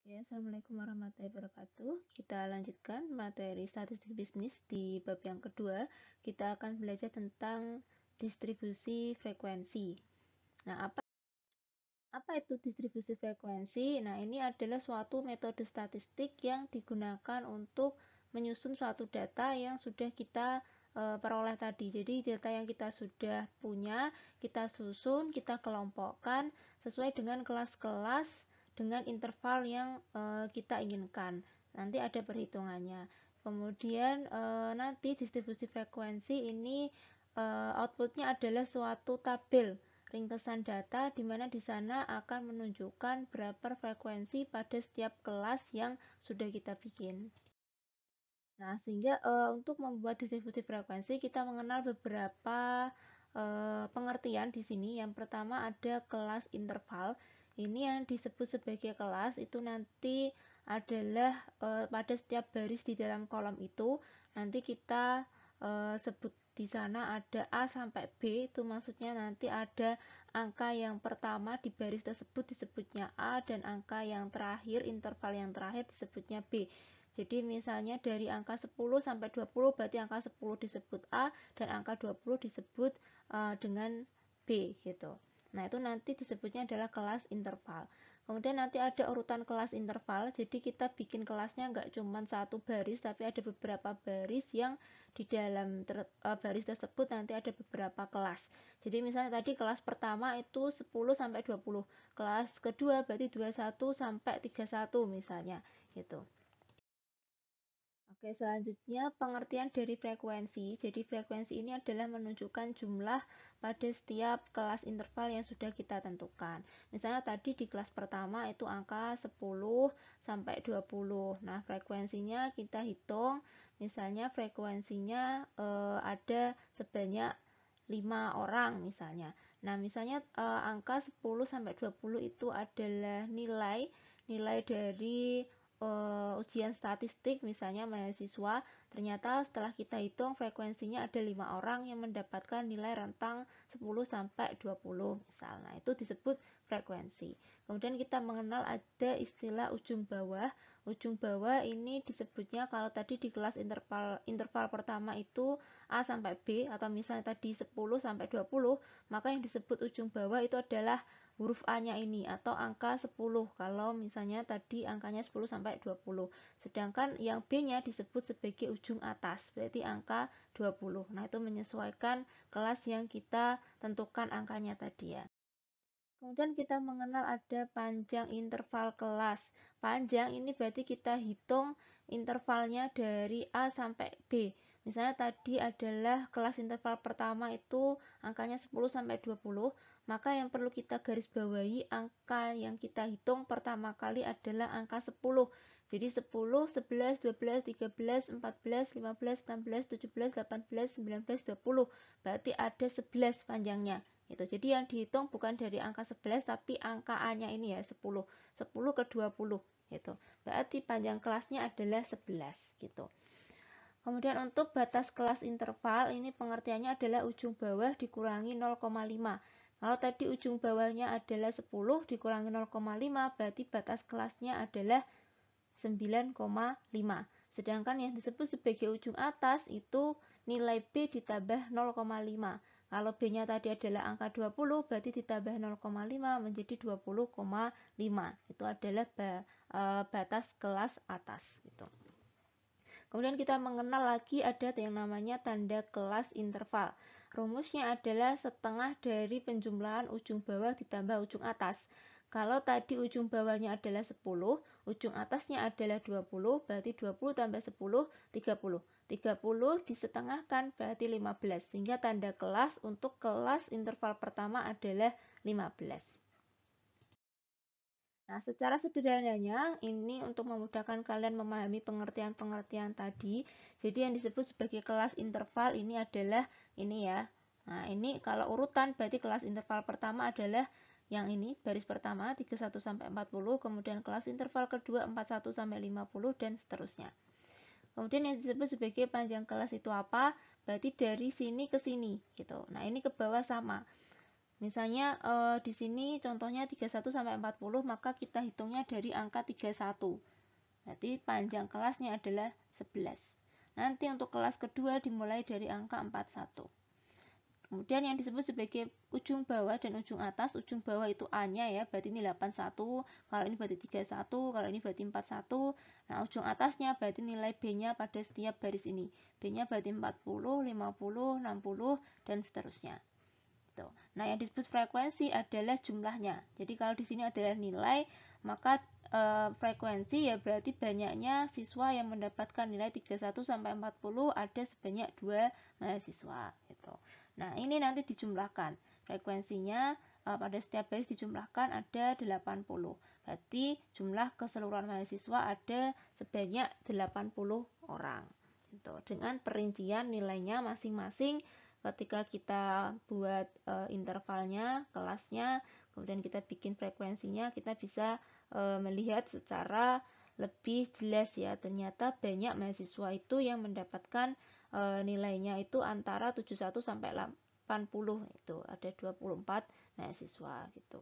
Ya, Assalamualaikum warahmatullahi wabarakatuh. Kita lanjutkan materi statistik bisnis di bab yang kedua. Kita akan belajar tentang distribusi frekuensi. Nah, apa itu distribusi frekuensi? Nah, ini adalah suatu metode statistik yang digunakan untuk menyusun suatu data yang sudah kita peroleh tadi. Jadi, data yang kita sudah punya, kita susun, kita kelompokkan sesuai dengan kelas-kelas dengan interval yang kita inginkan. Nanti ada perhitungannya. Kemudian nanti distribusi frekuensi ini outputnya adalah suatu tabel ringkesan data di mana di sana akan menunjukkan berapa frekuensi pada setiap kelas yang sudah kita bikin. Nah, sehingga untuk membuat distribusi frekuensi kita mengenal beberapa pengertian di sini. Yang pertama ada kelas interval. Ini yang disebut sebagai kelas itu nanti adalah pada setiap baris di dalam kolom itu nanti kita sebut di sana ada A sampai B, itu maksudnya nanti ada angka yang pertama di baris tersebut disebutnya A dan angka yang terakhir, interval yang terakhir disebutnya B. Jadi misalnya dari angka 10 sampai 20 berarti angka 10 disebut A dan angka 20 disebut dengan B gitu. Nah, itu nanti disebutnya adalah kelas interval. Kemudian nanti ada urutan kelas interval, jadi kita bikin kelasnya nggak cuma satu baris, tapi ada beberapa baris yang di dalam baris tersebut nanti ada beberapa kelas. Jadi misalnya tadi kelas pertama itu 10 sampai 20, kelas kedua berarti 21 sampai 31 misalnya gitu. Oke, selanjutnya pengertian dari frekuensi. Jadi frekuensi ini adalah menunjukkan jumlah pada setiap kelas interval yang sudah kita tentukan. Misalnya tadi di kelas pertama itu angka 10 sampai 20. Nah, frekuensinya kita hitung. Misalnya frekuensinya ada sebanyak 5 orang misalnya. Nah, misalnya angka 10 sampai 20 itu adalah nilai dari ujian statistik misalnya mahasiswa, ternyata setelah kita hitung frekuensinya ada 5 orang yang mendapatkan nilai rentang 10 sampai 20 misal. Nah, itu disebut frekuensi. Kemudian kita mengenal ada istilah ujung bawah. Ujung bawah ini disebutnya kalau tadi di kelas interval pertama itu A sampai B atau misalnya tadi 10 sampai 20, maka yang disebut ujung bawah itu adalah huruf A-nya ini atau angka 10 kalau misalnya tadi angkanya 10 sampai 20. Sedangkan yang B-nya disebut sebagai ujung atas, berarti angka 20. Nah, itu menyesuaikan kelas yang kita tentukan angkanya tadi ya. Kemudian kita mengenal ada panjang interval kelas. Panjang ini berarti kita hitung intervalnya dari A sampai B. Misalnya tadi adalah kelas interval pertama itu angkanya 10 sampai 20, maka yang perlu kita garis bawahi angka yang kita hitung pertama kali adalah angka 10. Jadi 10, 11, 12, 13, 14, 15, 16, 17, 18, 19, 20. Berarti ada 11 panjangnya. Gitu. Jadi yang dihitung bukan dari angka 11 tapi angka A-nya ini ya 10. 10 ke 20 gitu. Berarti panjang kelasnya adalah 11 gitu. Kemudian untuk batas kelas interval ini pengertiannya adalah ujung bawah dikurangi 0,5. Kalau tadi ujung bawahnya adalah 10 dikurangi 0,5 berarti batas kelasnya adalah 9,5. Sedangkan yang disebut sebagai ujung atas itu nilai B ditambah 0,5. Kalau B-nya tadi adalah angka 20, berarti ditambah 0,5 menjadi 20,5. Itu adalah batas kelas atas. Gitu. Kemudian kita mengenal lagi ada yang namanya tanda kelas interval. Rumusnya adalah setengah dari penjumlahan ujung bawah ditambah ujung atas. Kalau tadi ujung bawahnya adalah 10, ujung atasnya adalah 20, berarti 20 tambah 10, 30. 30 disetengahkan berarti 15, sehingga tanda kelas untuk kelas interval pertama adalah 15. Nah, secara sederhananya, ini untuk memudahkan kalian memahami pengertian-pengertian tadi. Jadi yang disebut sebagai kelas interval ini adalah ini ya. Nah, ini kalau urutan berarti kelas interval pertama adalah yang ini, baris pertama 31 sampai 40, kemudian kelas interval kedua 41 sampai 50 dan seterusnya. Kemudian yang disebut sebagai panjang kelas itu apa? Berarti dari sini ke sini gitu. Nah, ini ke bawah sama. Misalnya di sini contohnya 31 sampai 40, maka kita hitungnya dari angka 31. Berarti panjang kelasnya adalah 11. Nanti untuk kelas kedua dimulai dari angka 41. Kemudian yang disebut sebagai ujung bawah dan ujung atas, ujung bawah itu A-nya ya, berarti ini 81, kalau ini berarti 31, kalau ini berarti 41. Nah, ujung atasnya berarti nilai B-nya pada setiap baris ini. B-nya berarti 40, 50, 60, dan seterusnya. Gitu. Nah, yang disebut frekuensi adalah jumlahnya. Jadi kalau di sini adalah nilai, maka frekuensi ya berarti banyaknya siswa yang mendapatkan nilai 31 sampai 40 ada sebanyak 2 mahasiswa gitu. Nah, ini nanti dijumlahkan. Frekuensinya pada setiap baris dijumlahkan ada 80. Berarti jumlah keseluruhan mahasiswa ada sebanyak 80 orang. Gitu. Dengan perincian nilainya masing-masing ketika kita buat intervalnya, kelasnya, kemudian kita bikin frekuensinya, kita bisa melihat secara lebih jelas ya. Ternyata banyak mahasiswa itu yang mendapatkan nilainya itu antara 71 sampai 80, itu ada 24 mahasiswa gitu.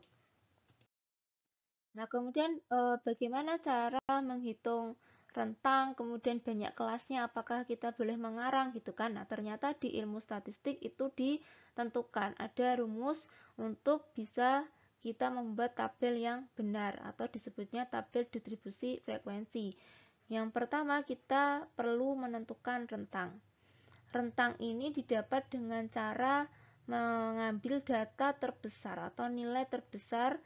Nah, kemudian bagaimana cara menghitung rentang, kemudian banyak kelasnya, apakah kita boleh mengarang gitu kan? Nah, ternyata di ilmu statistik itu ditentukan, ada rumus untuk bisa kita membuat tabel yang benar atau disebutnya tabel distribusi frekuensi. Yang pertama, kita perlu menentukan rentang. Rentang ini didapat dengan cara mengambil data terbesar atau nilai terbesar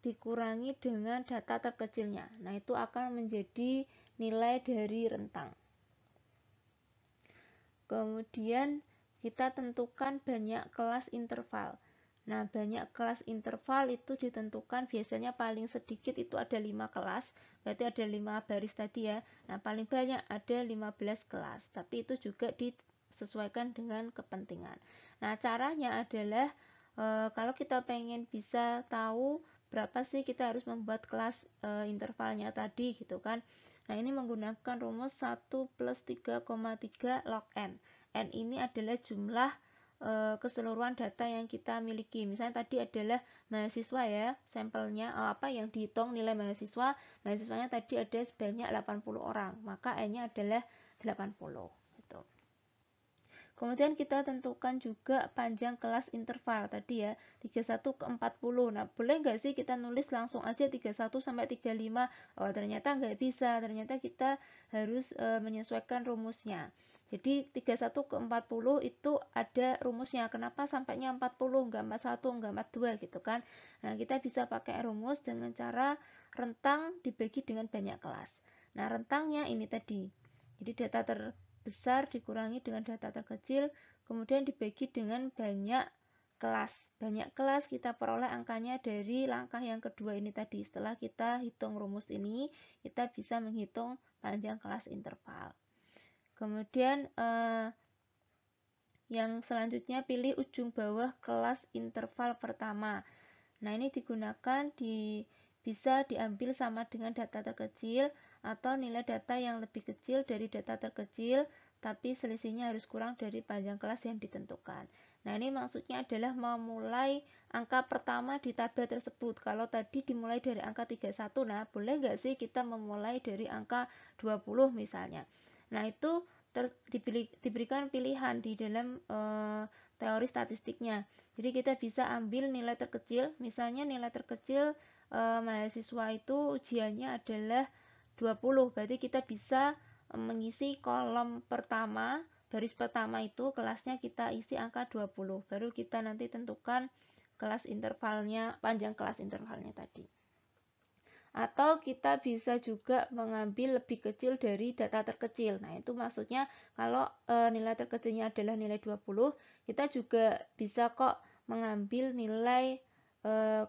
dikurangi dengan data terkecilnya. Nah, itu akan menjadi nilai dari rentang. Kemudian kita tentukan banyak kelas interval. Nah, banyak kelas interval itu ditentukan biasanya paling sedikit itu ada 5 kelas, berarti ada 5 baris tadi ya. Nah, paling banyak ada 15 kelas, tapi itu juga disesuaikan dengan kepentingan. Nah, caranya adalah kalau kita pengen bisa tahu berapa sih kita harus membuat kelas intervalnya tadi gitu kan. Nah, ini menggunakan rumus 1 plus 3,3 log n. N ini adalah jumlah keseluruhan data yang kita miliki. Misalnya tadi adalah mahasiswa ya, sampelnya apa yang dihitung nilai mahasiswa. Mahasiswanya tadi ada sebanyak 80 orang, maka N-nya adalah 80 gitu. Kemudian kita tentukan juga panjang kelas interval tadi ya, 31 ke 40. Nah, boleh nggak sih kita nulis langsung aja 31 sampai 35? Oh, ternyata nggak bisa. Ternyata kita harus menyesuaikan rumusnya. Jadi 31 ke 40 itu ada rumusnya. Kenapa sampainya 40, nggak 41, nggak 42 gitu kan. Nah, kita bisa pakai rumus dengan cara rentang dibagi dengan banyak kelas. Nah, rentangnya ini tadi. Jadi data terbesar dikurangi dengan data terkecil, kemudian dibagi dengan banyak kelas. Banyak kelas kita peroleh angkanya dari langkah yang kedua ini tadi. Setelah kita hitung rumus ini, kita bisa menghitung panjang kelas interval. Kemudian yang selanjutnya pilih ujung bawah kelas interval pertama. Nah, ini digunakan bisa diambil sama dengan data terkecil atau nilai data yang lebih kecil dari data terkecil, tapi selisihnya harus kurang dari panjang kelas yang ditentukan. Nah, ini maksudnya adalah memulai angka pertama di tabel tersebut. Kalau tadi dimulai dari angka 31, nah boleh nggak sih kita memulai dari angka 20 misalnya. Nah, itu diberikan pilihan di dalam teori statistiknya. Jadi kita bisa ambil nilai terkecil, misalnya nilai terkecil mahasiswa itu ujiannya adalah 20, berarti kita bisa mengisi kolom pertama, baris pertama itu kelasnya kita isi angka 20, baru kita nanti tentukan kelas intervalnya, panjang kelas intervalnya tadi. Atau kita bisa juga mengambil lebih kecil dari data terkecil. Nah, itu maksudnya kalau nilai terkecilnya adalah nilai 20, kita juga bisa kok mengambil nilai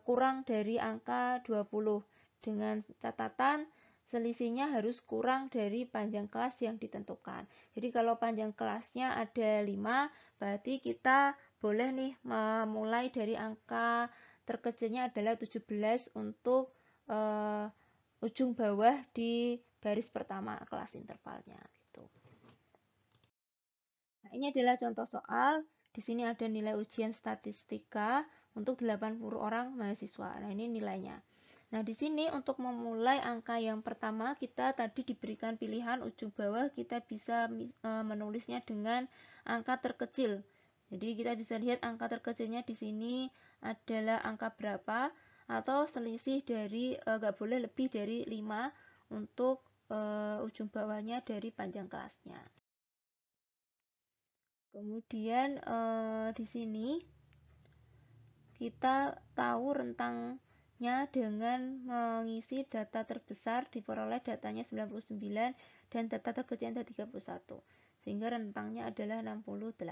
kurang dari angka 20 dengan catatan selisihnya harus kurang dari panjang kelas yang ditentukan. Jadi kalau panjang kelasnya ada 5, berarti kita boleh nih memulai dari angka terkecilnya adalah 17 untuk ujung bawah di baris pertama kelas intervalnya gitu. Nah, ini adalah contoh soal. Di sini ada nilai ujian statistika untuk 80 orang mahasiswa. Nah, ini nilainya. Nah, di sini untuk memulai angka yang pertama, kita tadi diberikan pilihan ujung bawah, kita bisa menulisnya dengan angka terkecil. Jadi kita bisa lihat angka terkecilnya di sini adalah angka berapa, atau selisih dari nggak boleh lebih dari 5 untuk ujung bawahnya dari panjang kelasnya. Kemudian di sini kita tahu rentangnya dengan mengisi data terbesar diperoleh datanya 99 dan data terkecilnya 31, sehingga rentangnya adalah 68.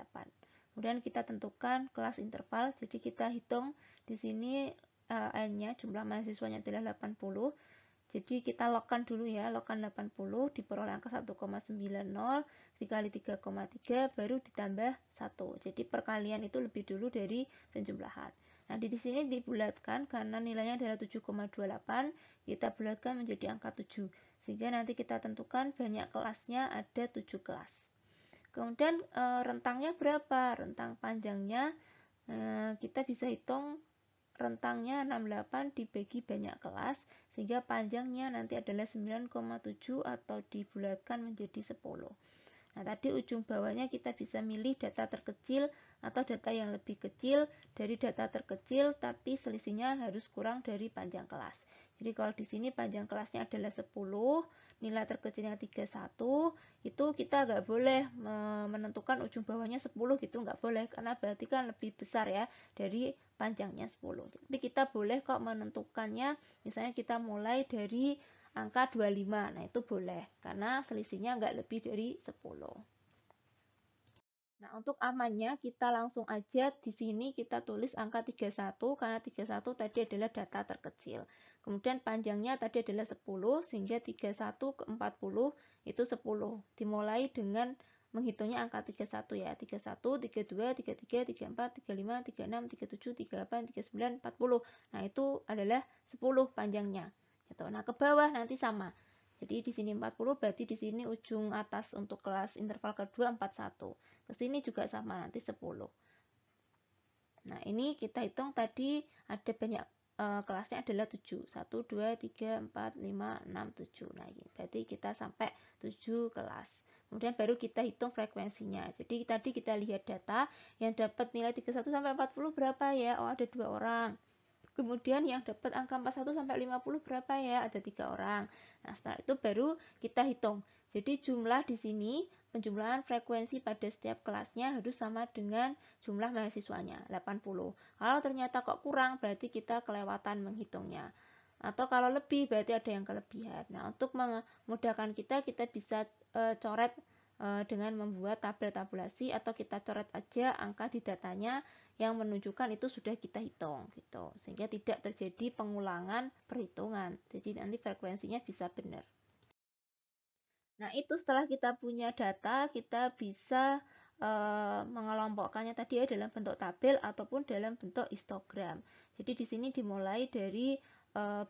Kemudian kita tentukan kelas interval, jadi kita hitung di sini n-nya, jumlah mahasiswanya adalah 80. Jadi kita logkan dulu ya, logkan 80 diperoleh angka 1,90 dikali 3,3 baru ditambah 1. Jadi perkalian itu lebih dulu dari penjumlahan. Nah, di sini dibulatkan karena nilainya adalah 7,28, kita bulatkan menjadi angka 7. Sehingga nanti kita tentukan banyak kelasnya ada 7 kelas. Kemudian rentangnya berapa? Rentang panjangnya kita bisa hitung rentangnya 68 dibagi banyak kelas, sehingga panjangnya nanti adalah 9,7 atau dibulatkan menjadi 10. Nah, tadi ujung bawahnya kita bisa milih data terkecil atau data yang lebih kecil dari data terkecil, tapi selisihnya harus kurang dari panjang kelas. Jadi kalau di sini panjang kelasnya adalah 10, nilai terkecilnya 31, itu kita nggak boleh menentukan ujung bawahnya 10 gitu, nggak boleh, karena berarti kan lebih besar ya dari panjangnya 10. Tapi kita boleh kok menentukannya, misalnya kita mulai dari angka 25, nah itu boleh karena selisihnya nggak lebih dari 10. Nah, untuk amannya kita langsung aja di sini kita tulis angka 31 karena 31 tadi adalah data terkecil. Kemudian panjangnya tadi adalah 10 sehingga 31 ke 40 itu 10. Dimulai dengan menghitungnya angka 31 ya. 31, 32, 33, 34, 35, 36, 37, 38, 39, 40. Nah, itu adalah 10 panjangnya. Gitu. Nah, ke bawah nanti sama. Jadi di sini 40, berarti di sini ujung atas untuk kelas interval kedua 41. Ke sini juga sama, nanti 10. Nah, ini kita hitung tadi ada banyak kelasnya adalah 7. 1, 2, 3, 4, 5, 6, 7. Nah, ini berarti kita sampai 7 kelas. Kemudian baru kita hitung frekuensinya. Jadi tadi kita lihat data yang dapat nilai 31 sampai 40 berapa ya? Oh, ada 2 orang. Kemudian yang dapat angka 41 sampai 50 berapa ya? Ada 3 orang. Nah, setelah itu baru kita hitung. Jadi jumlah di sini, penjumlahan frekuensi pada setiap kelasnya harus sama dengan jumlah mahasiswanya, 80. Kalau ternyata kok kurang, berarti kita kelewatan menghitungnya. Atau kalau lebih, berarti ada yang kelebihan. Nah, untuk memudahkan kita bisa coret dengan membuat tabel tabulasi, atau kita coret aja angka di datanya yang menunjukkan itu sudah kita hitung gitu, sehingga tidak terjadi pengulangan perhitungan, jadi nanti frekuensinya bisa benar. Nah, itu setelah kita punya data, kita bisa mengelompokkannya tadi ya dalam bentuk tabel ataupun dalam bentuk histogram. Jadi di sini dimulai dari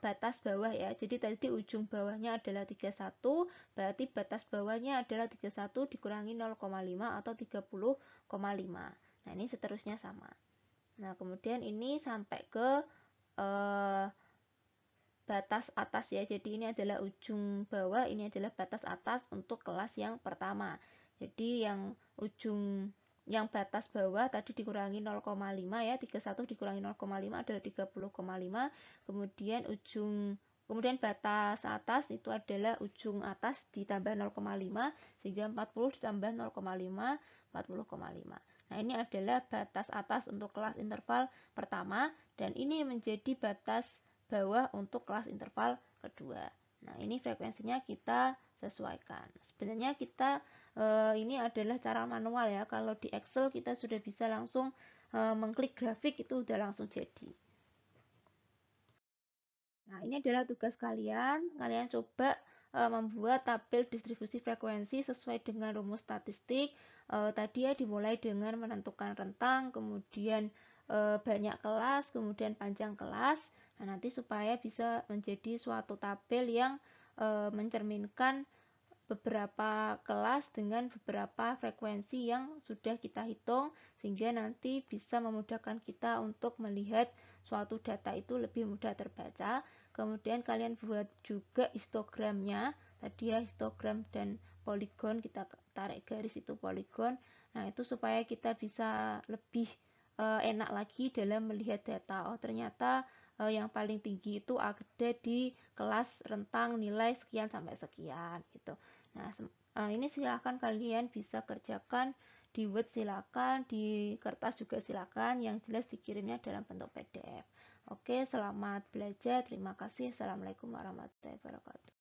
batas bawah ya. Jadi tadi ujung bawahnya adalah 31, berarti batas bawahnya adalah 31 dikurangi 0,5 atau 30,5. Nah, ini seterusnya sama. Nah, kemudian ini sampai ke batas atas ya. Jadi ini adalah ujung bawah, ini adalah batas atas untuk kelas yang pertama. Jadi yang ujung yang batas bawah tadi dikurangi 0,5 ya, 31 dikurangi 0,5 adalah 30,5. Kemudian batas atas itu adalah ujung atas ditambah 0,5 sehingga 40 ditambah 0,5 40,5. Nah, ini adalah batas atas untuk kelas interval pertama dan ini menjadi batas bawah untuk kelas interval kedua. Nah, ini frekuensinya kita sesuaikan. Sebenarnya kita ini adalah cara manual ya. Kalau di Excel kita sudah bisa langsung mengklik grafik, itu udah langsung jadi. Nah, ini adalah tugas kalian. Kalian coba membuat tabel distribusi frekuensi sesuai dengan rumus statistik. Tadi ya dimulai dengan menentukan rentang, kemudian banyak kelas, kemudian panjang kelas. Nah, nanti supaya bisa menjadi suatu tabel yang mencerminkan beberapa kelas dengan beberapa frekuensi yang sudah kita hitung, sehingga nanti bisa memudahkan kita untuk melihat suatu data itu lebih mudah terbaca. Kemudian kalian buat juga histogramnya, tadi ya histogram dan poligon, kita tarik garis itu poligon. Nah itu supaya kita bisa lebih enak lagi dalam melihat data. Oh ternyata yang paling tinggi itu ada di kelas rentang nilai sekian sampai sekian gitu. Nah, ini silakan kalian bisa kerjakan di Word, silakan di kertas juga silakan, yang jelas dikirimnya dalam bentuk PDF. Oke, selamat belajar. Terima kasih. Assalamualaikum warahmatullahi wabarakatuh.